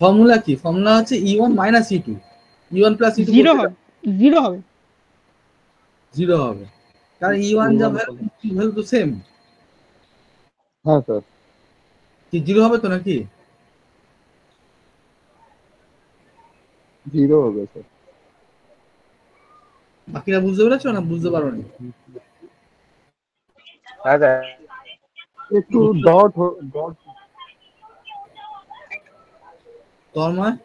Formula কি? ফর্মুলা হচ্ছে E1 minus E2। E1 plus E2 zero হবে, জিরো হবে। 0 হবে, কারণ E1 যা ভ্যালু তো সেম। হ্যাঁ স্যার। কি 0 হবে তো নাকি? 0 হবে স্যার। বাকিরা বুঝতে পেরেছো না বুঝতে পারোনি? হ্যাঁ স্যার। একটু ডট ডট তন্ময়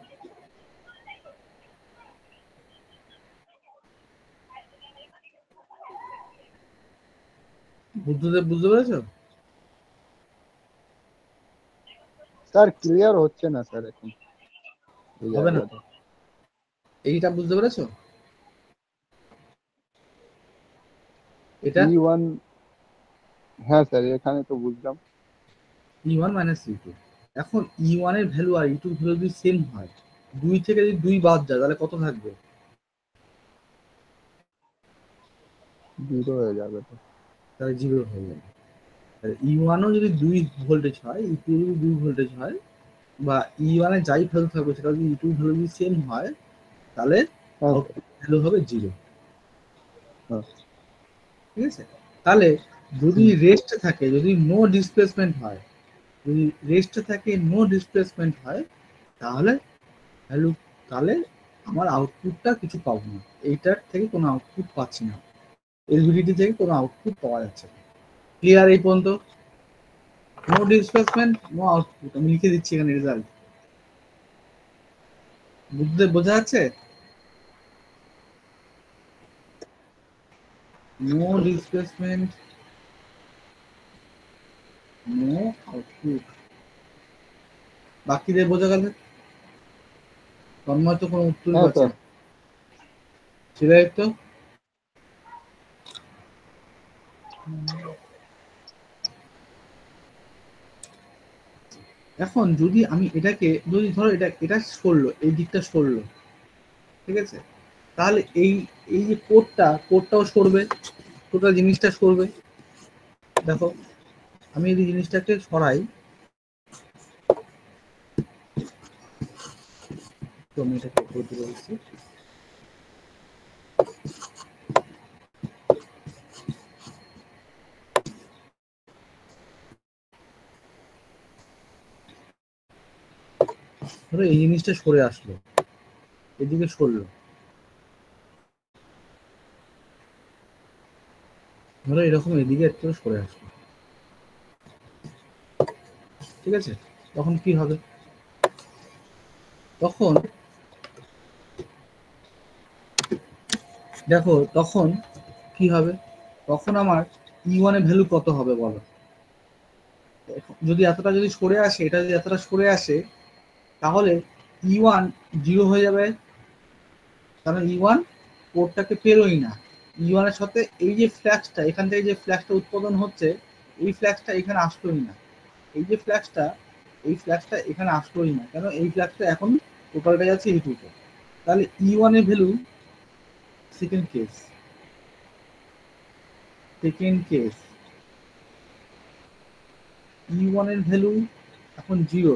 বুদ্ধদেব বুঝতে পেরেছো? স্যার ক্লিয়ার হচ্ছে না স্যার এখন। হবে না, এইটা বুঝতে পেরেছো? এটা E1, হ্যাঁ স্যার এখানে তো বুঝলাম। E1 minus E2। এখন E1 এর ভ্যালু আর E2 ভ্যালু যদি সেম হয়, 2 থেকে যদি 2 বাদ যায়, তাহলে কত থাকবে? 0 হয়ে যাবে তো। তাহলে 0 হয়ে যাবে। তাহলে E1 ও যদি 2 ভোল্টেজ হয়, E2 যদি 2 ভোল্টেজ হয়, বা E1 এর যাই ভ্যালু থাকবে সেটা যদি E2 ভ্যালু যদি সেম হয়, তাহলে হ্যাঁ আউটপুট ভ্যালু হবে 0, হ্যাঁ। ঠিক আছে? তাহলে যদি রেস্টে থাকে, যদি নো ডিসপ্লেসমেন্ট হয়, যদি রেস্টে থাকে নো ডিসপ্লেসমেন্ট হয়, তাহলে ভ্যালু, তাহলে আমার আউটপুটটা কিছু পাবো না, এইটার থেকে কোনো আউটপুট পাচ্ছি না, এলভিডিটি থেকে কোনো আউটপুট পাওয়া যাচ্ছে না। ক্লিয়ার এই পর্যন্ত? নো ডিসপ্লেসমেন্ট, নো আউটপুট, আমি লিখে দিচ্ছি এখানে রেজাল্ট। বুঝতে বোঝা যাচ্ছে? No displacement, no output. বাকিদের বোঝা গেল? তন্ময় তো কোনো উত্তর হ্যাঁ পাচ্ছে স্যার। না, সেটাই তো। এখন যদি আমি এটাকে, যদি ধরো এটা সরলো, এই দিকটা সরলো, ঠিক আছে? তাহলে এই এই যে কোডটাও সরবে, টোটাল জিনিসটা সরবে। দেখো আমি এই জিনিসটাকে সরাই, তো আমি এটাকে করতে বলছি। ধরো এই জিনিসটা সরে আসলো, এদিকে সরলো, ধরো এরকম এদিকে একটু সরে আসলো, ঠিক আছে? তখন কি হবে? তখন দেখো তখন কি হবে, তখন আমার E1 এর ভ্যালু কত হবে বলো? যদি এতটা যদি সরে আসে, এটা যদি এতটা সরে আসে, তাহলে E1 জিরো হয়ে যাবে, কারণ E1 কোডটাকে পেরোই না। E1 এর সাথে এই যে ফ্ল্যাক্সটা, এখান থেকে যে ফ্ল্যাক্সটা উৎপাদন হচ্ছে, এই ফ্ল্যাক্সটা এখানে আসলোই না। এই যে ফ্ল্যাক্সটা, এই ফ্ল্যাক্সটা এখানে আসলোই না, কেন? এই ফ্ল্যাক্সটা এখন টোটালটা যাচ্ছে E2 তে। তাহলে E1 এর ভ্যালু, সেকেন্ড কেস, E1 এর ভ্যালু এখন 0,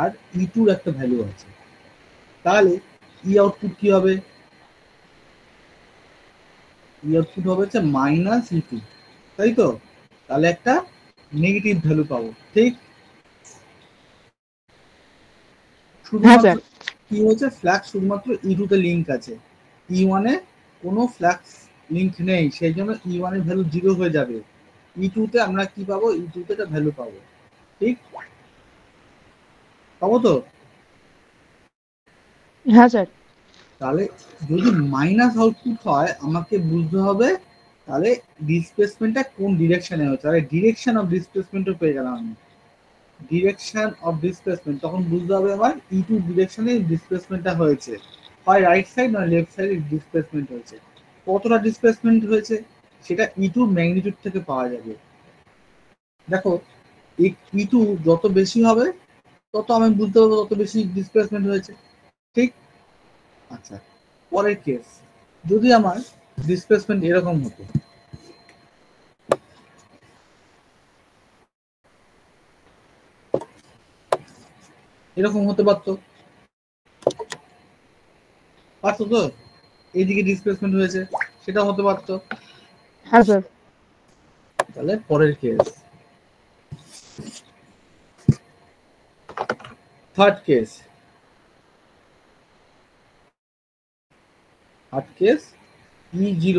আর E2 এর একটা ভ্যালু আছে। তাহলে ই আউটপুট কি হবে? ই আউটপুট হবে হচ্ছে -E2, তাই তো? তাহলে একটা নেগেটিভ ভ্যালু পাবো, ঠিক? হ্যাঁ শুধুমাত্র স্যার। কি হচ্ছে, ফ্ল্যাক্স শুধুমাত্র E2 তে লিঙ্ক আছে, E1 এ কোনো ফ্ল্যাক্স লিঙ্ক নেই, সেই জন্য E1 এর ভ্যালু 0 হয়ে যাবে। E2 তে আমরা কি পাবো? E2 তে একটা ভ্যালু পাবো, ঠিক? পাবো তো? হ্যাঁ স্যার। তাহলে যদি মাইনাস আউটপুট হয়, আমাকে বুঝতে হবে তাহলে ডিসপ্লেসমেন্টটা কোন ডিরেকশনে হচ্ছে। তাহলে ডিরেকশন অফ ডিসপ্লেসমেন্টও পেয়ে গেলাম আমি, ডিরেকশন অফ ডিসপ্লেসমেন্ট। তখন বুঝতে হবে আমার E2 ডিরেকশনে ডিসপ্লেসমেন্টটা হয়েছে, হয় রাইট সাইড না লেফট সাইডে ডিসপ্লেসমেন্ট হয়েছে। কতটা ডিসপ্লেসমেন্ট হয়েছে সেটা E2 ম্যাগনিটিউড থেকে পাওয়া যাবে। দেখো E2 যত বেশি হবে, তত আমি বুঝতে পারবো তত বেশি ডিসপ্লেসমেন্ট হয়েছে, ঠিক? আচ্ছা, পরের কেস, যদি আমার ডিসপ্লেসমেন্ট এরকম হতো, এরকম হতে পারতো, পারতো তো? এইদিকে ডিসপ্লেসমেন্ট হয়েছে, সেটা হতে পারতো। হ্যাঁ স্যার। তাহলে পরের কেস, থার্ড কেস, E0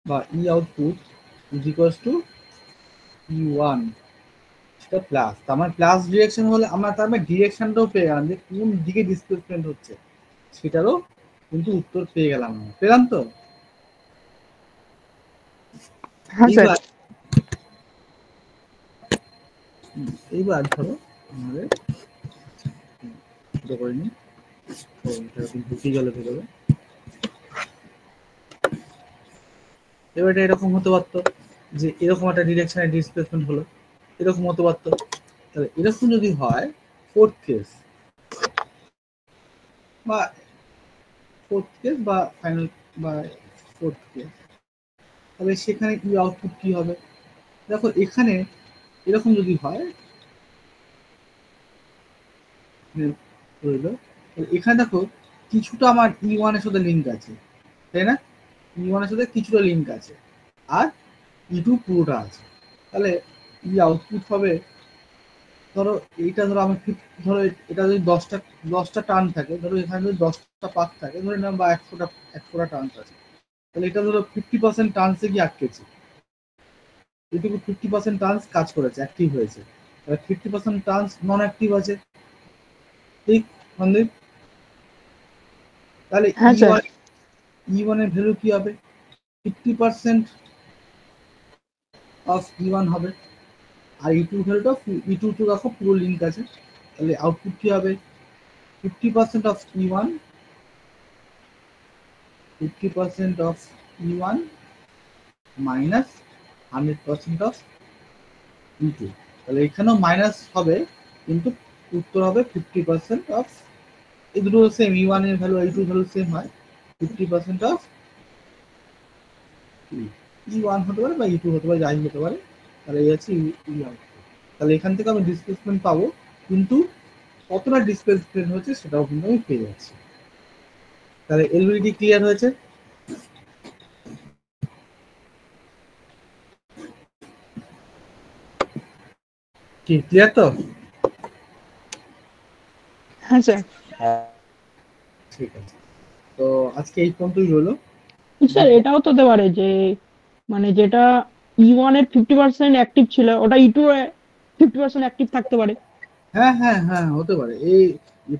বা E output is equals to E1, সেটা প্লাস। তার মানে প্লাস ডিরেকশন হলে আমরা তার মানে ডিরেকশনটাও পেয়ে গেলাম, যে কোন দিকে ডিসপ্লেসমেন্ট হচ্ছে সেটারও কিন্তু উত্তর পেয়ে গেলাম, পেলাম তো? হ্যাঁ স্যার। এইবার এইবার ধরো আমাদের ছোট করে নিই, তো এটা ঢুকে গেল ভেতরে। এবার এটা এরকম হতে পারতো যে এরকম একটা ডিরেকশনে ডিসপ্লেসমেন্ট হলো, এরকম হতে পারতো। তাহলে এরকম যদি হয়, ফোর্থ কেস বা ফাইনাল বা ফোর্থ কেস, তাহলে সেখানে কি আউটপুট কি হবে? দেখো এখানে এরকম যদি হয়, এখানে দেখো কিছুটা আমার E1 এর সাথে লিঙ্ক আছে, তাই না? E1 এর সাথে কিছুটা লিঙ্ক আছে, আর E2 পুরোটা আছে। তাহলে ই আউটপুট হবে, ধরো এইটা ধরো আমি ধরো এটা যদি 10টা টার্ন থাকে, ধরো এখানে যদি 10টা পাক থাকে ধরে নাও, বা 100টা টার্ন আছে, তাহলে এটা ধরো 50% টার্নসে গিয়ে আটকেছে, এটুকু 50% টার্নস কাজ করেছে, অ্যাক্টিভ হয়েছে, তাহলে 50% টার্নস নন অ্যাক্টিভ আছে, ঠিক সন্দীপ? তাহলে হ্যাঁ স্যার। E1 এর ভ্যালু কি হবে? 50% অফ E1 হবে, আর E2 ভ্যালুটা, E2 তো দেখো পুরো লিঙ্ক আছে, তাহলে আউটপুট কি হবে? 50% of E1, 50% of E1 minus 100% of E2। তাহলে এখানেও মাইনাস হবে, কিন্তু উত্তর হবে 50% অফ, এই দুটো সেম, E1 এর ভ্যালু E2 ভ্যালু সেম হয়, 50% অফ E1 হতে পারে বা E2 হতে পারে, যাই হতে পারে, তাহলে এই আছে ই আউটপুট। তাহলে এখান থেকে আমি ডিসপ্লেসমেন্ট পাবো, কিন্তু কতটা ডিসপ্লেসমেন্ট হচ্ছে সেটাও কিন্তু আমি পেয়ে যাচ্ছি। তাহলে এলভিডিটি ক্লিয়ার হয়েছে? কি ক্লিয়ার তো? হ্যাঁ স্যার। হ্যাঁ ঠিক আছে, তো আজকে এই পর্যন্তই রইলো। স্যার এটাও তো হতে পারে যে মানে যেটা E1 এর 50% অ্যাক্টিভ ছিল ওটা E2 এ 50% অ্যাক্টিভ থাকতে পারে। হ্যাঁ হ্যাঁ হ্যাঁ, হতে পারে। এই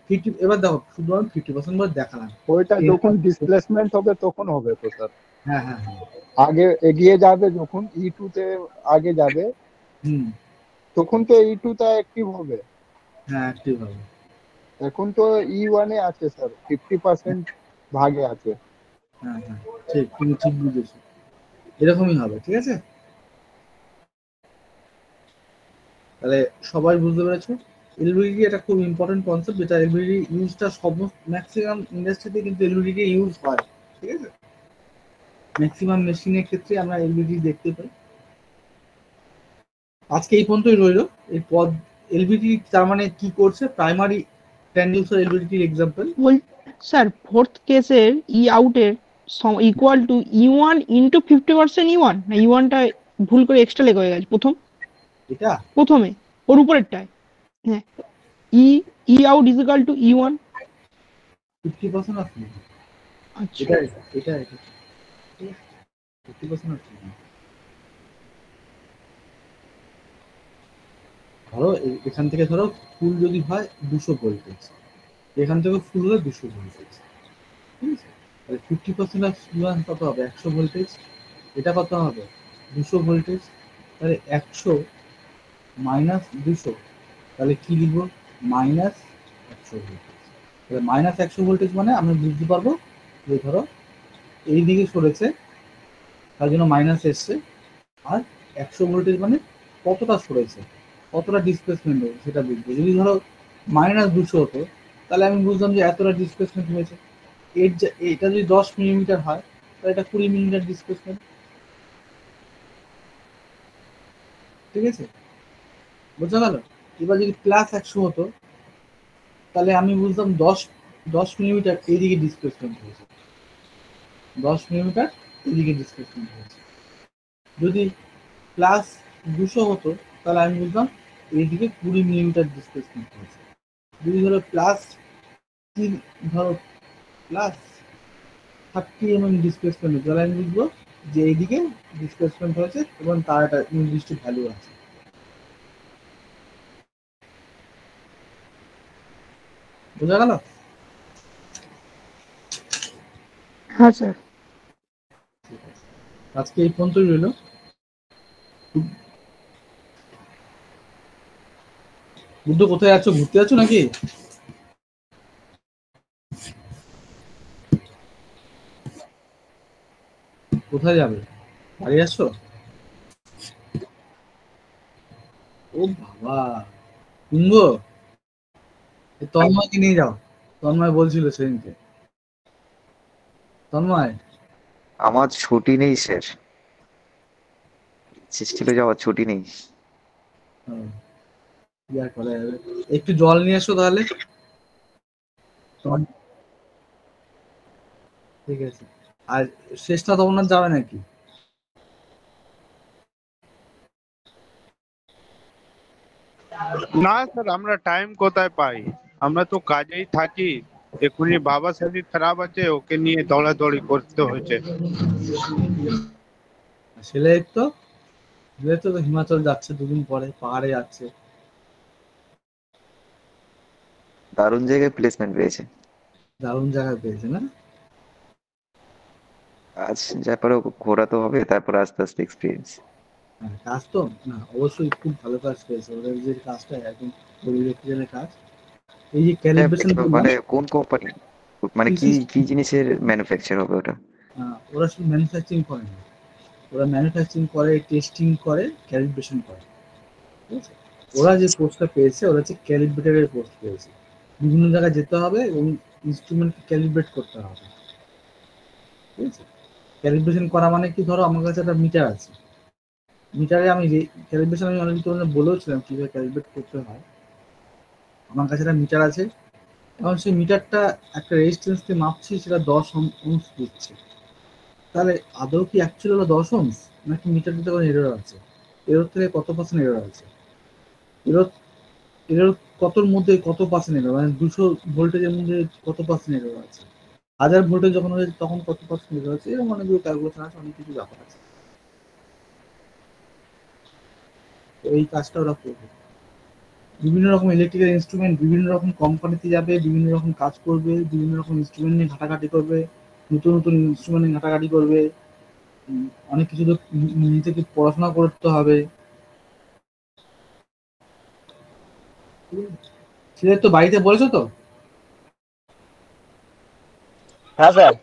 50, এবার দেখো শুধু আমি 50% বলে দেখালাম। ওইটা যখন ডিসপ্লেসমেন্ট হবে তখন হবে তো স্যার, হ্যাঁ হ্যাঁ হ্যাঁ, আগে এগিয়ে যাবে যখন E2 তে আগে যাবে হুম, তখন তো E2 টা অ্যাক্টিভ হবে। হ্যাঁ অ্যাক্টিভ হবে। এখন তো E1 এ আছে স্যার, 50% ভাগে আছে। হ্যাঁ হ্যাঁ, ঠিক, তুমি ঠিক বুঝেছো, এরকমই হবে। ঠিক আছে, তাহলে সবাই বুঝতে পেরেছো। এলভিডিটি একটা খুব ইম্পর্টেন্ট কনসেপ্ট, যেটা এলভিডিটি ইউজটা সমস্ত ম্যাক্সিমাম ইন্ডাস্ট্রিতে কিন্তু এলভিডিটি ইউজ হয়। ঠিক আছে, ম্যাক্সিমাম মেশিনের ক্ষেত্রে আমরা এলভিডিটি দেখতে পাই। আজকে এই পর্যন্তই রইলো। এই পদ এলভিডিটি তার মানে কি করছে, প্রাইমারি ট্রান্সডিউসার এলভিডিটির এক্সাম্পল। বল স্যার ফোর্থ কেসের ই আউটের equal to E1 into 50% E1, না E1 টা ভুল করে এক্সট্রা লেখা হয়ে গেছে এটা প্রথমে ওর উপরেরটায়। হ্যাঁ, E E out is equal to E1। 50% আসছে, আচ্ছা এটা এটা এটা 50% আসছে। ধরো এখান থেকে ধরো ফুল যদি হয় 200 ভোল্টেজ, এখান থেকে ফুল হলে 200 ভোল্টেজ। ঠিক আছে, তাহলে 50% অফ ইউয়ান কত হবে, 100 ভোল্টেজ। এটা কত হবে, 200 ভোল্টেজ। তাহলে 100 মাইনাস 200, তাহলে কি লিখবো, মাইনাস 100 ভোল্টেজ। তাহলে মাইনাস 100 ভোল্টেজ মানে আমরা বুঝতে পারবো যে ধরো এই দিকে সরেছে, তার জন্য মাইনাস এসছে। আর 100 ভোল্টেজ মানে কতটা সরেছে, কতটা ডিসপ্লেসমেন্ট হবে সেটা বুঝবো। যদি ধরো মাইনাস 200 হতো, তাহলে আমি বুঝলাম যে এতটা ডিসপ্লেসমেন্ট হয়েছে। এটা যদি 10 মিলিমিটার হয়, তাহলে এটা 20 মিলিমিটার ডিসপ্লেসমেন্ট। ঠিক আছে, বোঝা গেল? এবার যদি প্লাস 100 হতো, তাহলে আমি বুঝলাম 10 মিলিমিটার এইদিকে ডিসপ্লেসমেন্ট হয়েছে, 10 মিলিমিটার এইদিকে ডিসপ্লেসমেন্ট হয়েছে। যদি প্লাস 200 হতো, তাহলে আমি বুঝলাম এইদিকে 20 মিলিমিটার ডিসপ্লেসমেন্ট হয়েছে। যদি ধরো প্লাস ধরো প্লাস 30 ডিসপ্লেসমেন্ট হচ্ছে, তাহলে আমি বুঝবো যে এইদিকে ডিসপ্লেসমেন্ট হয়েছে এবং তার একটা নির্দিষ্ট ভ্যালু আছে। বোঝা গেল? হ্যাঁ স্যার। আজকে এই পর্যন্তই রইলো। বুদ্ধ কোথায় আছো, ঘুরতে আছো নাকি? কোথায় যাবে, বাড়ি আসছো? ও বাবা, কুম্ভ, তন্ময়কে নিয়ে যাও। তন্ময় বলছিল সেদিনকে। তন্ময়, আমার ছুটি নেই স্যার, ছিল যাওয়ার ছুটি নেই। কি আর করা যাবে, একটু জল নিয়ে এসো তাহলে। ঠিক আছে, আর শেষটা তখন যাবে নাকি? না স্যার, আমরা টাইম কোথায় পাই, আমরা তো কাজেই থাকি। এখনই বাবার শরীর খারাপ আছে, ওকে নিয়ে দৌড়াদৌড়ি করতে হয়েছে। ছেলে তো হিমাচল যাচ্ছে, দুদিন পরে পাহাড়ে যাচ্ছে। দারুণ জায়গায় প্লেসমেন্ট পেয়েছে, দারুণ জায়গায় পেয়েছে না? আজ যা পারো ঘোরা তো হবে, তারপর আস্তে আস্তে এক্সপিরিয়েন্স। হ্যাঁ, কাজ তো না অবশ্যই খুব ভালো কাজ পেয়েছে, ওদের যে কাজটা একদম ইলেকট্রিক্যালের কাজ। এই যে ক্যালিব্রেশন মানে কোন কোম্পানি, মানে কি TCS, কি জিনিসের ম্যানুফ্যাকচার হবে ওটা? ওরা শুধু ম্যানুফ্যাকচারিং করে না, ওরা ম্যানুফ্যাকচারিং করে, টেস্টিং করে, ক্যালিব্রেশন করে। ঠিক আছে, ওরা যে পোস্টটা পেয়েছে ওরা হচ্ছে ক্যালিব্রেটারের পোস্ট পেয়েছে। বিভিন্ন জায়গায় যেতে হবে এবং ইনস্ট্রুমেন্টকে ক্যালিব্রেট করতে হবে। ঠিক আছে, ক্যালিব্রেশন করা মানে কি, ধরো আমার কাছে একটা মিটার আছে, মিটারে আমি ক্যালিব্রেশন আমি অলরেডি তোমাদের বলেওছিলাম কিভাবে ক্যালিব্রেট করতে হয়। আমার কাছে একটা মিটার আছে, এখন সেই মিটারটা একটা রেজিস্ট্যান্স দিয়ে মাপছি, সেটা 10 ohms দিচ্ছে। তাহলে আদৌ কি অ্যাকচুয়ালি হলো 10 ohms, নাকি মিটারটাতে কোনো এরর আছে? এরর থেকে কত পার্সেন্ট এরর আছে? এরর এরর কতর মধ্যে কত পার্সেন্ট এরর, মানে 200 ভোল্টেজের মধ্যে কত পার্সেন্ট এরর আছে, 1000 ভোল্টেজ যখন হয়েছে তখন কত পার্সেন্ট এরর আছে, এরকম অনেকগুলো ক্যালকুলেশন আছে, অনেক কিছু ব্যাপার আছে। তো এই কাজটা ওরা করবে। বিভিন্ন রকম ইলেকট্রিক্যাল ইনস্ট্রুমেন্ট বিভিন্ন রকম কোম্পানিতে যাবে, বিভিন্ন রকম কাজ করবে, বিভিন্ন রকম ইনস্ট্রুমেন্ট নিয়ে ঘাটাঘাটি করবে, নতুন নতুন ইনস্ট্রুমেন্ট নিয়ে ঘাটাঘাটি করবে। অনেক কিছু তো নিজেকে পড়াশোনা করতে হবে। ছেলের তো বাড়িতে বলেছো তো? হ্যাঁ স্যার।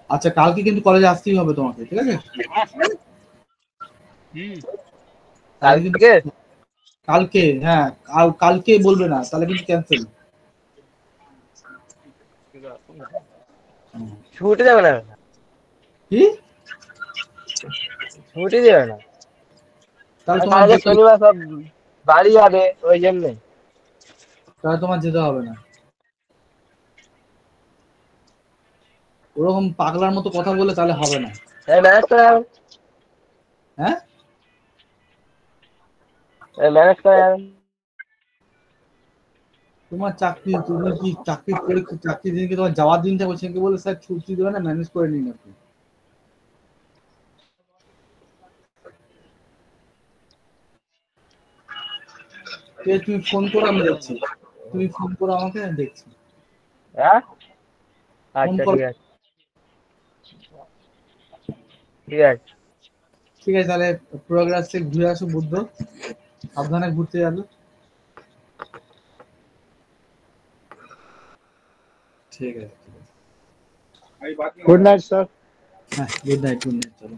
আচ্ছা, কালকে কিন্তু কলেজে আসতেই হবে তোমাকে, ঠিক আছে? কালকে কিন্তু কালকে কালকে, হ্যাঁ কালকে বলবে না, তাহলে কিন্তু ক্যান্সেল। ছুটি দেবে না, কি? ছুটি দেবে না। তাহলে তোমার কালকে যেতে, শনিবার সব বাড়ি যাবে ওই জন্যে। তাহলে তোমার যেতে হবে না। ওরকম পাগলার মতো কথা বলে তাহলে হবে না। ম্যানেজ করে যাবেন, হ্যাঁ, ম্যানেজ করে যাবেন। তোমার চাকরি, তুমি কি চাকরির পরীক্ষা, চাকরির দিনকে তোমার যাওয়ার দিন থাকবে, সেদিনকে বলে স্যার ছুটি দেবে না, ম্যানেজ করে নিন আপনি। তুমি ফোন করো, আমি দেখছি। তুমি ফোন করো আমাকে, আমি দেখছি। হ্যাঁ ফোন আচ্ছা করো। ঠিক আছে, ঠিক আছে। ঠিক আছে, তাহলে প্রয়াগরাজ থেকে ঘুরে আসো বুদ্ধ, সাবধানে ঘুরতে যাবে। ঠিক আছে, ঠিক আছে। Good night sir. হ্যাঁ, গুড নাইট, গুড নাইট, চলো।